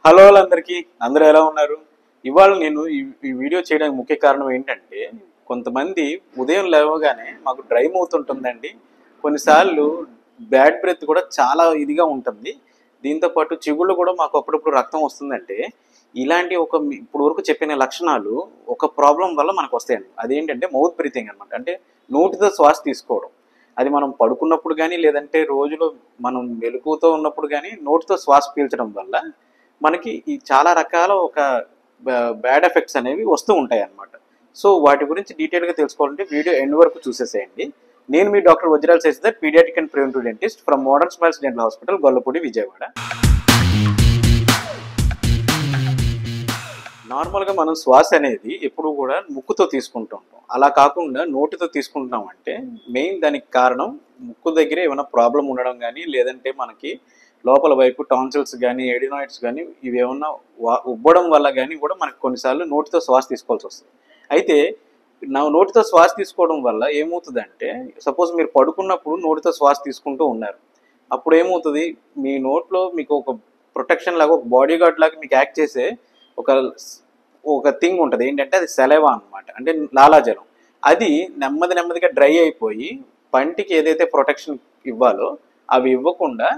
Hello అందరికీ అందరూ ఎలా ఉన్నారు? ఇవాళ నేను ఈ వీడియో చేయడానికి ముఖ్య కారణం ఏంటంటే, కొంతమంది ఉదయం లేవగానే మాకు డ్రై మౌత్ ఉంటుందండి. కొన్నిసార్లు బ్యాడ్ బ్రెత్ కూడా చాలా ఇదిగా ఉంటుంది. దీంతో పాటు చిగుళ్ళు కూడా మాకు అప్పుడప్పుడు రక్తం వస్తుందంటే, ఇలాంటి ఇప్పుడు వరకు చెప్పిన లక్షణాలు ఒక ప్రాబ్లం వల్ల మనకు వస్తాయండి. అదేంటంటే మౌత్ బ్రీతింగ్ అనమాట. అంటే నోటితో శ్వాస తీసుకోవడం. అది మనం పడుకున్నప్పుడు కానీ, లేదంటే రోజులో మనం మెలకువతో ఉన్నప్పుడు కానీ నోటితో శ్వాస పీల్చడం వల్ల మనకి ఈ చాలా రకాల బ్యాడ్ ఎఫెక్ట్స్ అనేవి వస్తూ ఉంటాయి అన్నమాట. సో వాటి గురించి డీటెయిల్గా తెలుసుకోవాలంటే వీడియో ఎండ్ వరకు చూసేసేయండి. నేను మీ doctor Vajral Sasidhar, paediatric and preventive dentist from modern smiles dental hospital, Gollapudi, Vijayawada. నార్మల్గా మనం శ్వాస అనేది ఎప్పుడు కూడా ముక్కుతో తీసుకుంటూ ఉంటాం. అలా కాకుండా నోటితో తీసుకుంటున్నాం అంటే మెయిన్ దానికి కారణం ముక్కు దగ్గర ఏమైనా ప్రాబ్లం ఉండడం కానీ, లేదంటే మనకి లోపల వైపు టాన్సిల్స్ కానీ, ఎడినాయిడ్స్ కానీ ఇవి ఏమన్నా ఉబ్బడం వల్ల కానీ కూడా మనకు కొన్నిసార్లు నోటితో శ్వాస తీసుకోవాల్సి వస్తుంది. అయితే నోటితో శ్వాస తీసుకోవడం వల్ల ఏమవుతుందంటే, సపోజ్ మీరు పడుకున్నప్పుడు నోటితో శ్వాస తీసుకుంటూ ఉన్నారు. అప్పుడు ఏమవుతుంది, మీ నోట్లో మీకు ఒక ప్రొటెక్షన్ లాగా, ఒక బాడీ గార్డ్ లాగా మీకు యాక్ట్ చేసే ఒక థింగ్ ఉంటుంది. ఏంటంటే అది సెలైవా అనమాట, అంటే లాలాజలం. అది నెమ్మదిగా డ్రై అయిపోయి పంటికి ఏదైతే ప్రొటెక్షన్ ఇవ్వాలో అవి ఇవ్వకుండా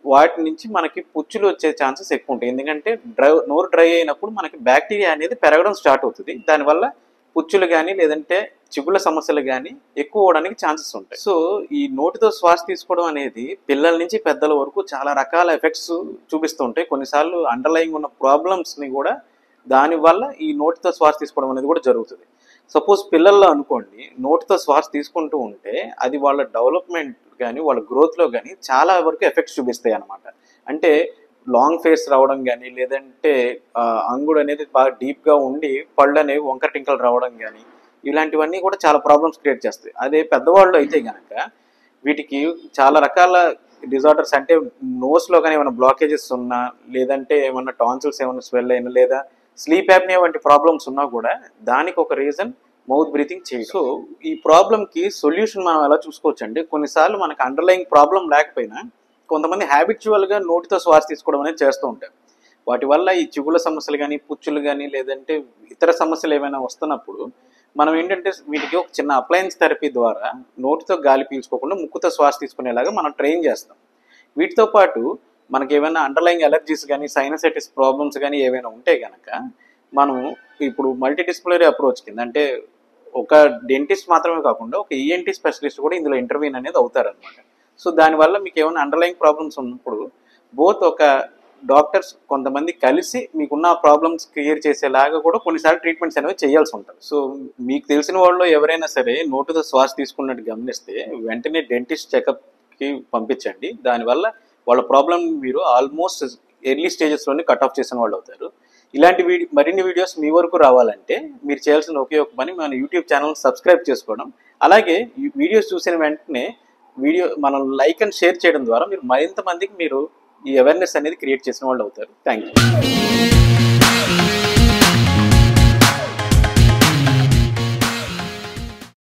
వాటి నుంచి మనకి పుచ్చులు వచ్చే ఛాన్సెస్ ఎక్కువ ఉంటాయి. ఎందుకంటే నోరు డ్రై అయినప్పుడు మనకి బ్యాక్టీరియా అనేది పెరగడం స్టార్ట్ అవుతుంది. దానివల్ల పుచ్చులు కానీ, లేదంటే చిగుళ్ళ సమస్యలు కానీ ఎక్కువ అవడానికి ఛాన్సెస్ ఉంటాయి. సో ఈ నోటితో శ్వాస తీసుకోవడం అనేది పిల్లల నుంచి పెద్దల వరకు చాలా రకాల ఎఫెక్ట్స్ చూపిస్తూ ఉంటాయి. కొన్నిసార్లు అండర్లయింగ్ ఉన్న ప్రాబ్లమ్స్ని కూడా దానివల్ల ఈ నోటితో శ్వాస తీసుకోవడం అనేది కూడా జరుగుతుంది. సపోజ్ పిల్లల్లో అనుకోండి, నోటితో శ్వాస తీసుకుంటూ ఉంటే అది వాళ్ళ డెవలప్మెంట్ కానీ, వాళ్ళ గ్రోత్లో కానీ చాలా వరకు ఎఫెక్ట్స్ చూపిస్తాయి అన్నమాట. అంటే లాంగ్ ఫేస్ రావడం కానీ, లేదంటే అంగుడు అనేది బాగా డీప్గా ఉండి పళ్ళు అనేవి వంకర టింకలు రావడం కానీ, ఇలాంటివన్నీ కూడా చాలా ప్రాబ్లమ్స్ క్రియేట్ చేస్తాయి. అదే పెద్దవాళ్ళు అయితే కనుక వీటికి చాలా రకాల డిజార్డర్స్, అంటే నోస్లో కానీ ఏమైనా బ్లాకేజెస్ ఉన్నా, లేదంటే ఏమైనా టాన్సిల్స్ ఏమైనా స్వెల్ అయినా, లేదా స్లీప్ యాప్నియా వంటి ప్రాబ్లమ్స్ ఉన్నా కూడా దానికి ఒక రీజన్ మౌత్ బ్రీతింగ్ చేయడం. సో ఈ ప్రాబ్లంకి సొల్యూషన్ మనం ఎలా చూసుకోవచ్చు అంటే, కొన్నిసార్లు మనకు అండర్లయింగ్ ప్రాబ్లం లేకపోయినా కొంతమంది హ్యాబిచువల్గా నోటితో శ్వాస తీసుకోవడం అనేది చేస్తూ ఉంటారు. వాటి వల్ల ఈ చిగుళ్ళ సమస్యలు కానీ, పుచ్చులు కానీ, లేదంటే ఇతర సమస్యలు ఏమైనా వస్తున్నప్పుడు మనం ఏంటంటే వీటికి ఒక చిన్న అప్లయన్స్ థెరపీ ద్వారా నోటితో గాలి పీల్చుకోకుండా ముక్కుతో శ్వాస తీసుకునేలాగా మనం ట్రైన్ చేస్తాం. వీటితో పాటు మనకి ఏమైనా అండర్లయింగ్ అలర్జీస్ కానీ, సైనసైటిస్ ప్రాబ్లమ్స్ కానీ ఏమైనా ఉంటే కనుక మనం ఇప్పుడు మల్టీ డిసిప్లినరీ అప్రోచ్ కింద, అంటే ఒక డెంటిస్ట్ మాత్రమే కాకుండా ఒక ఈఎన్టీ స్పెషలిస్ట్ కూడా ఇందులో ఇంటర్వ్యూన్ అనేది అవుతారనమాట. సో దానివల్ల మీకు ఏమైనా అండర్లయింగ్ ప్రాబ్లమ్స్ ఉన్నప్పుడు బోత్ ఒక డాక్టర్స్ కొంతమంది కలిసి మీకున్న ప్రాబ్లమ్స్ క్లియర్ చేసేలాగా కూడా కొన్నిసార్లు ట్రీట్మెంట్స్ అనేవి చేయాల్సి ఉంటుంది. సో మీకు తెలిసిన వాళ్ళు ఎవరైనా సరే నోటితో శ్వాస తీసుకున్నట్టు గమనిస్తే వెంటనే డెంటిస్ట్ చెకప్కి పంపించండి. దానివల్ల వాళ్ళ ప్రాబ్లం మీరు ఆల్మోస్ట్ ఎర్లీ స్టేజెస్లోనే కట్ ఆఫ్ చేసిన వాళ్ళు అవుతారు. ఇలాంటి మరిన్ని వీడియోస్ మీ వరకు రావాలంటే మీరు చేయాల్సిన ఒకే ఒక పని, మన యూట్యూబ్ ఛానల్ సబ్స్క్రైబ్ చేసుకోవడం. అలాగే ఈ వీడియోస్ చూసిన వెంటనే మనం లైక్ అండ్ షేర్ చేయడం ద్వారా మీరు మరింత మందికి మీరు ఈ అవేర్నెస్ అనేది క్రియేట్ చేసిన వాళ్ళు అవుతారు. Thank you.